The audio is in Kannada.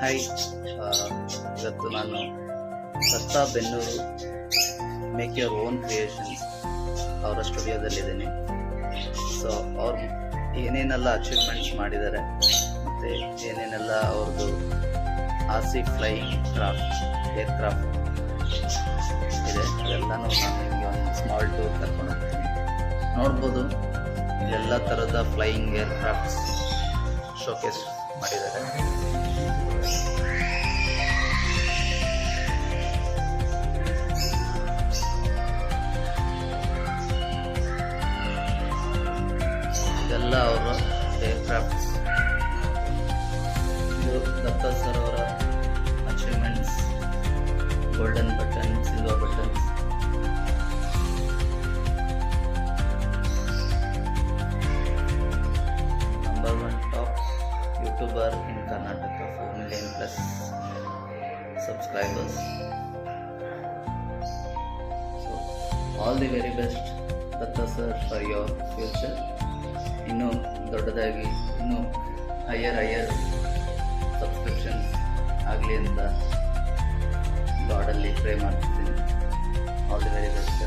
ಹಾಯ್, ಇವತ್ತು ನಾನು Datta Bennur make your own creations ಅವರ ಸ್ಟುಡಿಯೋದಲ್ಲಿದ್ದೀನಿ. ಸೊ ಅವ್ರು ಏನೇನೆಲ್ಲ ಅಚೀವ್ಮೆಂಟ್ಸ್ ಮಾಡಿದ್ದಾರೆ ಮತ್ತು ಏನೇನೆಲ್ಲ ಅವ್ರದ್ದು ಆಸಿ ಫ್ಲೈಯಿಂಗ್ ಕ್ರಾಫ್ಟ್, ಏರ್ ಕ್ರಾಫ್ಟ್ ಇದೆ, ಅದೆಲ್ಲನೂ ನಾನು ನಿಮಗೆ ಒಂದು ಸ್ಮಾಲ್ ಟೂರ್ ಕರ್ಕೊಂಡು ಹೋಗ್ತೀನಿ. ನೋಡ್ಬೋದು, ಇಲ್ಲೆಲ್ಲ ಥರದ ಫ್ಲೈಯಿಂಗ್ ಏರ್ ಕ್ರಾಫ್ಟ್ಸ್ ಶೋಕೇಸ್ ಮಾಡಿದ್ದಾರೆ. ಇದೆಲ್ಲ ಅವರ ಏರ್ ಕ್ರಾಫ್ಟ್ಸ್. ಇದು ದತ್ತಾ ಸರ್ ಅವರ achievements, golden button, silver buttons. Number 1 top YouTuber in Karnataka, 4 million plus subscribers. So all the very best Datta sir for your future. ಇನ್ನೂ ದೊಡ್ಡದಾಗಿ ಇನ್ನೂ ಹೈಯರ್ ಸಬ್ಸ್ಕ್ರಿಪ್ಷನ್ಸ್ ಆಗಲಿ ಅಂತ ಗಾಡಲ್ಲಿ ಪ್ರೇ ಮಾಡ್ತಿದ್ದೀನಿ. All the very best.